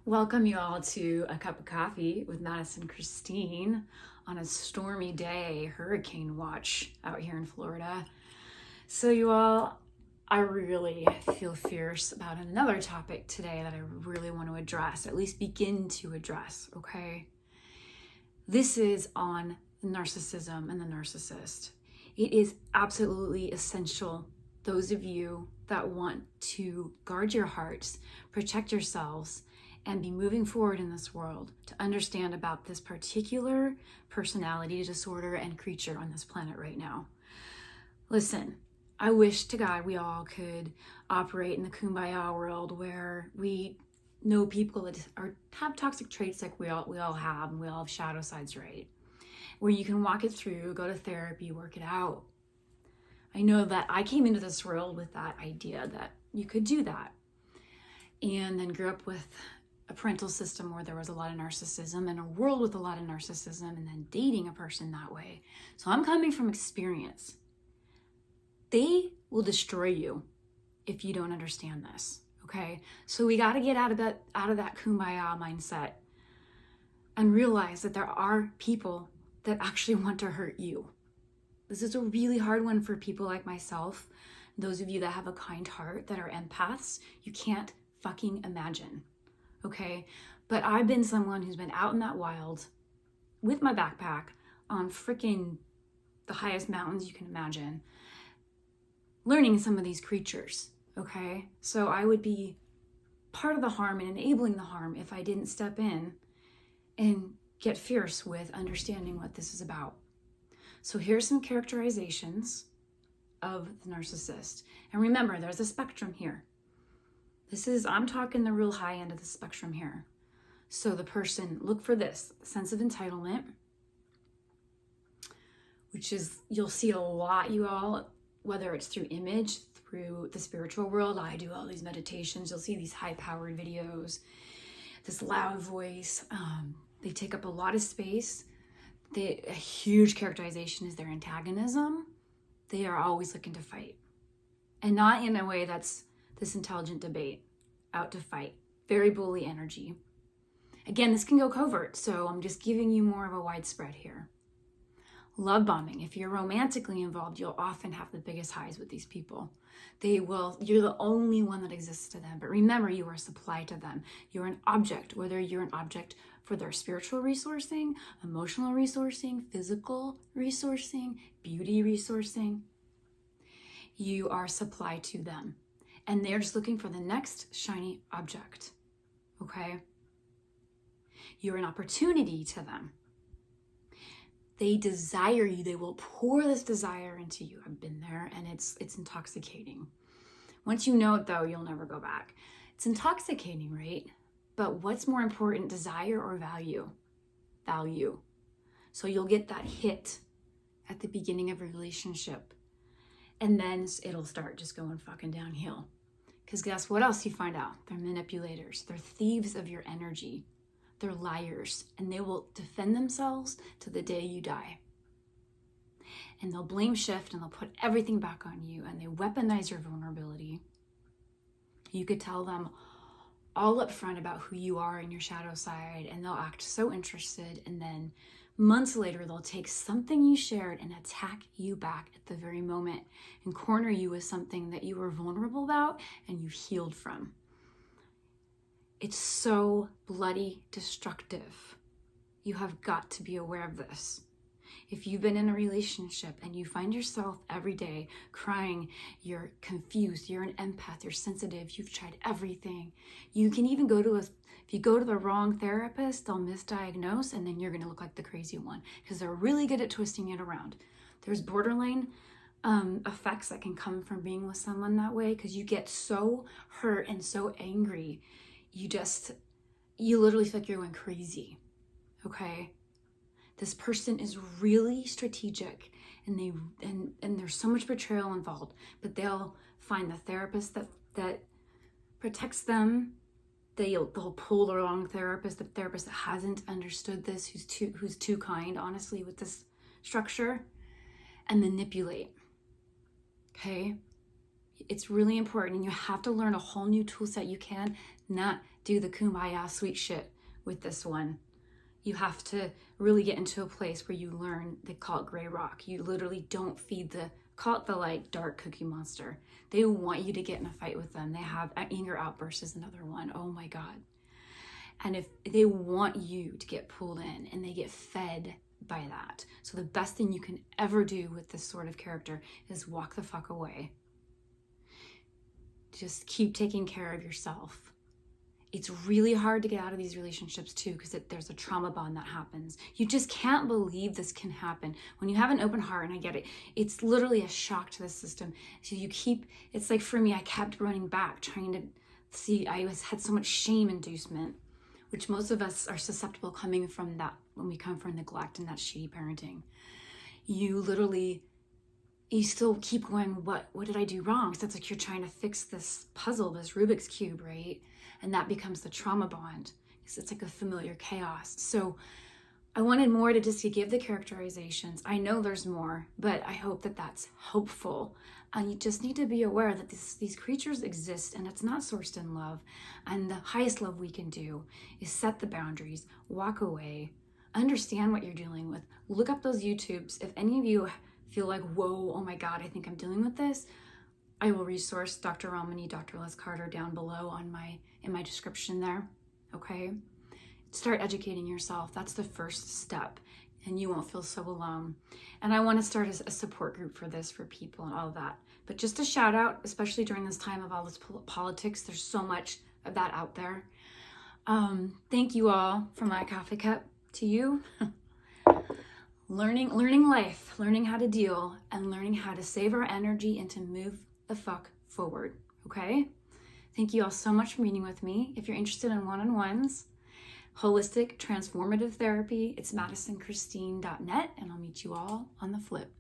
Welcome you all to A Cup of Coffee with Madison Christine on a stormy day, hurricane watch out here in Florida. So you all, I really feel fierce about another topic today that I really want to address, at least begin to address, okay? This is on narcissism and the narcissist. It is absolutely essential, those of you that want to guard your hearts, protect yourselves, and be moving forward in this world, to understand about this particular personality disorder and creature on this planet right now. Listen, I wish to God we all could operate in the kumbaya world where we know people that have toxic traits like we all have, and we all have shadow sides, right? Where you can walk it through, go to therapy, work it out. I know that I came into this world with that idea that you could do that, and then grew up with a parental system where there was a lot of narcissism and a world with a lot of narcissism, and then dating a person that way. So I'm coming from experience. They will destroy you if you don't understand this, okay? So we got to get out of that kumbaya mindset and realize that there are people that actually want to hurt you. This is a really hard one for people like myself. Those of you that have a kind heart, that are empaths, you can't fucking imagine. Okay, but I've been someone who's been out in that wild with my backpack on freaking the highest mountains you can imagine, learning some of these creatures, okay? So I would be part of the harm and enabling the harm if I didn't step in and get fierce with understanding what this is about. So here's some characterizations of the narcissist. And remember, there's a spectrum here. I'm talking the real high end of the spectrum here. So the person, look for this, sense of entitlement, which is, you'll see a lot, you all, whether it's through image, through the spiritual world. I do all these meditations. You'll see these high-powered videos, this loud voice. They take up a lot of space. A huge characterization is their antagonism. They are always looking to fight. And not in a way that's this intelligent debate, out to fight. Very bully energy. Again, this can go covert, so I'm just giving you more of a widespread here. Love bombing. If you're romantically involved, you'll often have the biggest highs with these people. You're the only one that exists to them. But remember, you are a supply to them. You're an object, whether you're an object for their spiritual resourcing, emotional resourcing, physical resourcing, beauty resourcing. You are a supply to them. And they're just looking for the next shiny object, okay? You're an opportunity to them. They desire you. They will pour this desire into you. I've been there, and it's intoxicating. Once you know it, though, you'll never go back. It's intoxicating, right? But what's more important, desire or value? Value. So you'll get that hit at the beginning of a relationship, and then it'll start just going fucking downhill. Because guess what else you find out? They're manipulators. They're thieves of your energy. They're liars. And they will defend themselves to the day you die. And they'll blame shift, and they'll put everything back on you, and they weaponize your vulnerability. You could tell them all up front about who you are and your shadow side, and they'll act so interested, and then months later, they'll take something you shared and attack you back at the very moment and corner you with something that you were vulnerable about and you healed from. It's so bloody destructive. You have got to be aware of this. If you've been in a relationship and you find yourself every day crying, you're confused, you're an empath, you're sensitive, you've tried everything. You can even if you go to the wrong therapist, they'll misdiagnose, and then you're going to look like the crazy one because they're really good at twisting it around. There's borderline effects that can come from being with someone that way because you get so hurt and so angry. You literally feel like you're going crazy, okay? This person is really strategic, and there's so much betrayal involved, but they'll find the therapist that protects them. They'll pull the wrong therapist, the therapist that hasn't understood this, who's too kind, honestly, with this structure, and manipulate. Okay? It's really important, and you have to learn a whole new tool set. You can not do the kumbaya sweet shit with this one. You have to really get into a place where you learn, they call it gray rock. You literally don't feed call it the like dark cookie monster. They want you to get in a fight with them. They have anger outbursts is another one. Oh my God. And if they want you to get pulled in, and they get fed by that. So the best thing you can ever do with this sort of character is walk the fuck away. Just keep taking care of yourself. It's really hard to get out of these relationships too, because there's a trauma bond that happens. You just can't believe this can happen. When you have an open heart, and I get it, it's literally a shock to the system. So it's like for me, I kept running back, trying to see, had so much shame inducement, which most of us are susceptible coming from that when we come from neglect and that shitty parenting. You still keep going, what did I do wrong? So it's like you're trying to fix this puzzle, this Rubik's Cube, right? And that becomes the trauma bond. It's like a familiar chaos. So I wanted more to just give the characterizations. I know there's more, but I hope that that's hopeful. And you just need to be aware that these creatures exist, and it's not sourced in love. And the highest love we can do is set the boundaries, walk away, understand what you're dealing with. Look up those YouTubes. If any of you feel like, whoa, oh my God, I think I'm dealing with this, I will resource Dr. Ramani, Dr. Les Carter down below in my description there, okay? Start educating yourself. That's the first step, and you won't feel so alone. And I want to start a support group for this, for people and all of that. But just a shout out, especially during this time of all this politics, there's so much of that out there. Thank you all from my coffee cup to you. Learning life, learning how to deal, and learning how to save our energy and to move the fuck forward, okay? Thank you all so much for meeting with me. If you're interested in one-on-ones, holistic transformative therapy, it's MadisonChristine.net, and I'll meet you all on the flip.